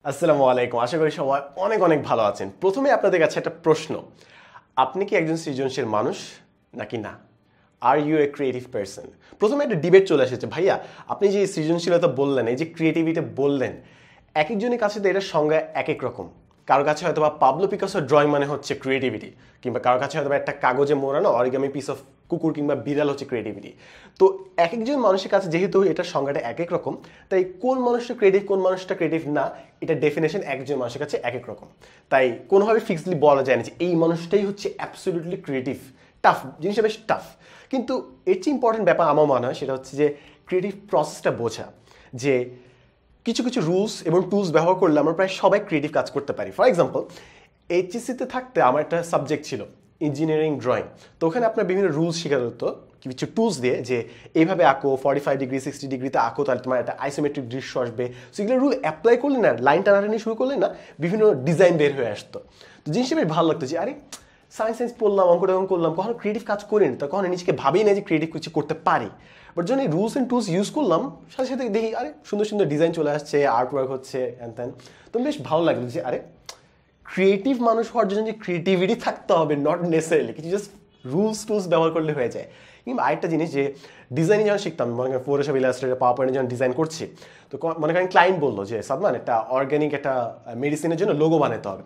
আসসালামু আলাইকুম। আশা করি সবাই অনেক অনেক ভালো আছেন। প্রথমে আপনাদের কাছে একটা প্রশ্ন, আপনি কি একজন সৃজনশীল মানুষ নাকি না? Are you a creative person? প্রথমে একটা ডিবেট চলে এসেছে, ভাইয়া আপনি যে সৃজনশীলতা বললেন, এই যে ক্রিয়েটিভিটি বললেন, এক একজনের কাছে তো এটার সংজ্ঞা এক এক রকম। কারো কাছে হয়তো বা পাবলো পিকাসোর ড্রয়িং মানে হচ্ছে ক্রিয়েটিভিটি, কিংবা কারো কাছে হয়তো একটা কাগজে মোড়ানো অরিগামি পিস অফ কুকুর কিংবা বিড়াল হচ্ছে ক্রিয়েটিভিটি। তো এক একজন মানুষের কাছে যেহেতু এটার সংজ্ঞাটা এক এক রকম, তাই কোন মানুষটা ক্রিয়েটিভ কোন মানুষটা ক্রিয়েটিভ না, এটা ডেফিনেশন একজন মানুষের কাছে এক এক রকম। তাই কোনোভাবে ফিক্সলি বলা যায় না যে এই মানুষটাই হচ্ছে অ্যাবসলিউটলি ক্রিয়েটিভ। টাফ জিনিসটা, বেশ টাফ। কিন্তু এর চেয়ে ইম্পর্টেন্ট ব্যাপার আমার মনে হয় সেটা হচ্ছে যে ক্রিয়েটিভ প্রসেসটা বোঝা, যে কিছু কিছু রুলস এবং টুলস ব্যবহার করলে আমরা প্রায় সবাই ক্রিয়েটিভ কাজ করতে পারি। ফর এক্সাম্পল, এইচএসসিতে থাকতে আমার একটা সাবজেক্ট ছিল ইঞ্জিনিয়ারিং ড্রয়িং। তো ওখানে আপনার বিভিন্ন রুলস শেখানো হতো কিছু টুলস দিয়ে, যে এইভাবে আঁকো, 45 ডিগ্রি 60 ডিগ্রিতে আঁকো, তাহলে তোমার একটা আইসোমেট্রিক দৃশ্য আসবে। সো এগুলো রুল অ্যাপ্লাই করলে না, লাইন টানাটানি শুরু করলে না, বিভিন্ন ডিজাইন বের হয়ে আসতো। তো জিনিসটা বেশ ভালো লাগতো যে আরে সায়েন্স পড়লাম, অঙ্ক টঙ্ক করলাম, কখনো ক্রিয়েটিভ কাজ করিনি, তো কখনো নিজেকে ভাবিই না যে ক্রিয়েটিভ কিছু করতে পারি। বাট যখন এই রুলস অ্যান্ড টুলস ইউজ করলাম, সাথে সাথে দেখি আরে সুন্দর সুন্দর ডিজাইন চলে আসছে, আর্ট ওয়ার্ক হচ্ছে হ্যান ত্যান। তো বেশ ভালো লাগলো যে আরে ক্রিয়েটিভ মানুষ হওয়ার জন্য যে ক্রিয়েটিভিটি থাকতে হবে, নট নেসেসারিলি কিছু জাস্ট রুলস টুলস ব্যবহার করলে হয়ে যায়। কিংবা আরেকটা জিনিস, যে ডিজাইনিং যখন শিখতাম, মনে করেন ফটোশপ, ইলাস্ট্রেটর, পাওয়ার পয়েন্টে যখন ডিজাইন করছি, তো মনে করেন ক্লায়েন্ট বললো যে সাদমান একটা অর্গ্যানিক একটা মেডিসিনের জন্য লোগো বানাতে হবে।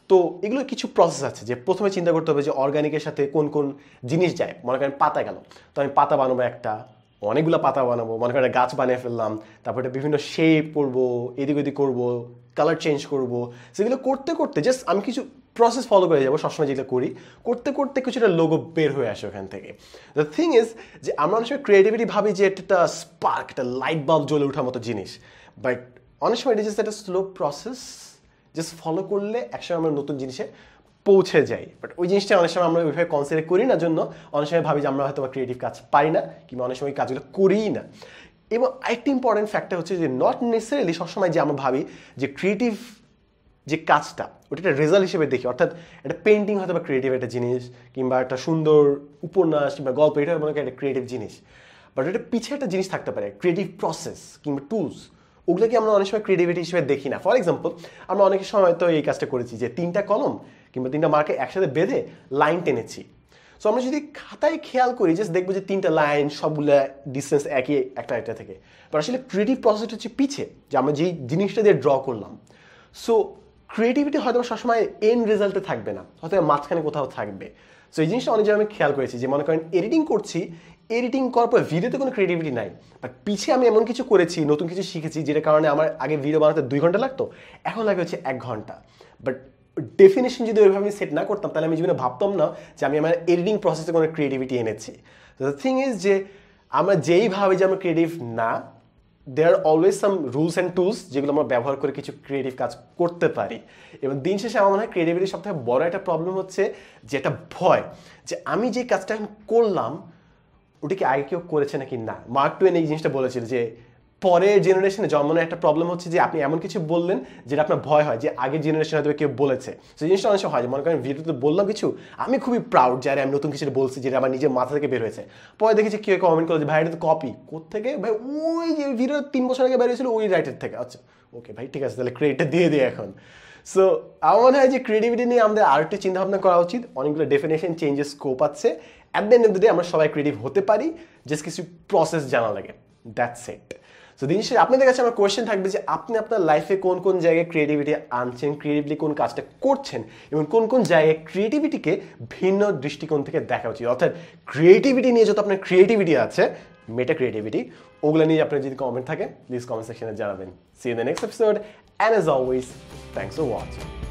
তো এগুলো কিছু প্রসেস আছে, যে প্রথমে চিন্তা করতে হবে যে অর্গ্যানিকের সাথে কোন কোন জিনিস যায়। মনে করেন পাতা গেল, তো আমি পাতা বানাবো, একটা অনেকগুলো পাতা বানাবো, মনে করেন গাছ বানিয়ে ফেললাম, তারপরে বিভিন্ন শেপ করবো, এদিক ওদিক করবো, কালার চেঞ্জ করবো। সেগুলো করতে করতে জাস্ট আমি কিছু প্রসেস ফলো করে যাবো, সবসময় যেগুলো করি, করতে করতে কিছুটা লোগো বের হয়ে আসে ওখান থেকে। দ্য থিং ইজ যে আমরা অনেক সময় ক্রিয়েটিভিটি ভাবি যে একটা স্পার্ক, একটা লাইট বাল্ব জ্বলে ওঠার মতো জিনিস, বাট অনেক সময় এটা জাস্ট একটা স্লো প্রসেস, জাস্ট ফলো করলে একসময় আমরা নতুন জিনিসে পৌঁছে যাই। বাট ওই জিনিসটা অনেক সময় আমরা ওইভাবে কনসিডার করি না, জন্য অনেক সময় ভাবি যে আমরা হয়তো ক্রিয়েটিভ কাজ পাই না, কিংবা অনেক সময় কাজগুলো করিই না। এবং আরেকটি ইম্পর্টেন্ট ফ্যাক্টর হচ্ছে যে নট নেসেসারিলি সবসময় যে আমরা ভাবি যে ক্রিয়েটিভ যে কাজটা ওটা একটা রেজাল্ট হিসেবে দেখি, অর্থাৎ একটা পেন্টিং হয়তো বা ক্রিয়েটিভ একটা জিনিস, কিংবা একটা সুন্দর উপন্যাস কিংবা গল্প, এটা মনে করি একটা ক্রিয়েটিভ জিনিস। বাট এটা পিছিয়ে একটা জিনিস থাকতে পারে, ক্রিয়েটিভ প্রসেস কিংবা টুলস, ওগুলোকে আমরা অনেক সময় ক্রিয়েটিভিটি হিসেবে দেখি না। ফর এক্সাম্পল, আমরা অনেক সময় তো এই কাজটা করেছি যে 3টা কলম কিংবা 3টা মার্কে একসাথে বেঁধে লাইন টেনেছি। সো আমরা যদি খাতায় খেয়াল করি, জাস্ট দেখবো যে 3টা লাইন, সবগুলো ডিস্টেন্স একই একটা থেকে। বাট আসলে ক্রিয়েটিভ প্রসেসটা হচ্ছে পিছে, যে আমরা যেই জিনিসটা দিয়ে ড্র করলাম। সো ক্রিয়েটিভিটি হয়তো সবসময় এন্ড রেজাল্টে থাকবে না, হয়তো মাঝখানে কোথাও থাকবে। সো এই জিনিসটা অনেক জায়গায় আমি খেয়াল করেছি, যে মনে করেন এডিটিং করছি, এডিটিং করার পর ভিডিওতে কোনো ক্রিয়েটিভিটি নাই, বাট পিছিয়ে আমি এমন কিছু করেছি, নতুন কিছু শিখেছি, যেটার কারণে আমার আগে ভিডিও বানাতে 2 ঘন্টা লাগতো, এখন লাগে হচ্ছে 1 ঘন্টা। বাট ডেফিনেশন যদি ওইভাবে আমি সেট না করতাম, তাহলে আমি জীবনে ভাবতাম না যে আমি আমার এডিটিং প্রসেসে কোনো ক্রিয়েটিভিটি এনেছি। দ্য থিং ইজ যে আমরা যেইভাবে যে আমরা ক্রিয়েটিভ না, there are always some rules and tools যেগুলো আমরা ব্যবহার করে কিছু ক্রিয়েটিভ কাজ করতে পারি। এবং দিন শেষে আমার মনে হয় ক্রিয়েটিভিটির সবথেকে বড় একটা প্রবলেম হচ্ছে যে একটা ভয়, যে আমি যে কাজটা এখন করলাম ওটা কি আগে কেউ করেছে নাকি না। মার্ক টুয়েন এই জিনিসটা বলেছিল যে পরের জেনারেশনে জন্মানোর একটা প্রবলেম হচ্ছে যে আপনি এমন কিছু বললেন যেটা আপনার ভয় হয় যে আগের জেনারেশন হয়তো কেউ বলেছে। সেই জিনিসটা অনেক সময় হয়, যে মনে করেন ভিডিওতে বললাম কিছু, আমি খুবই প্রাউড যে আমি নতুন কিছু বলছি যেটা আমার নিজের মাথা থেকে বের হয়েছে। পরে দেখেছি কেউ কমেন্ট করে যে ভাই এটা তো কপি কোত্থেকে, ভাই ওই যে ভিডিও 3 বছর আগে বের হয়েছিল ওই রাইটার থেকে। আচ্ছা ওকে ভাই, ঠিক আছে, তাহলে ক্রেডিটটা দিয়ে দিই এখন। সো আমার মনে হয় যে ক্রিয়েটিভিটি নিয়ে আমাদের আরেকটু চিন্তাভাবনা করা উচিত। অনেকগুলো ডেফিনেশন চেঞ্জের স্কোপ আছে। At the end of the day আমরা সবাই ক্রিয়েটিভ হতে পারি, জাস্ট কিছু প্রসেস জানা লাগে, দ্যাটস ইট। সো দিন শেষে আপনাদের কাছে আমার কোয়েশ্চেন থাকবে যে আপনি আপনার লাইফে কোন কোন জায়গায় ক্রিয়েটিভিটি আনছেন, ক্রিয়েটিভলি কোন কাজটা করছেন, এবং কোন কোন জায়গায় ক্রিয়েটিভিটিকে ভিন্ন দৃষ্টিকোণ থেকে দেখা উচিত। অর্থাৎ ক্রিয়েটিভিটি নিয়ে যত আপনার ক্রিয়েটিভিটি আছে, মেটা ক্রিয়েটিভিটি, ওগুলো নিয়ে আপনার যদি কমেন্ট থাকে প্লিজ কমেন্ট সেকশনে জানাবেন। See you in the next episode, and as always thanks for watching.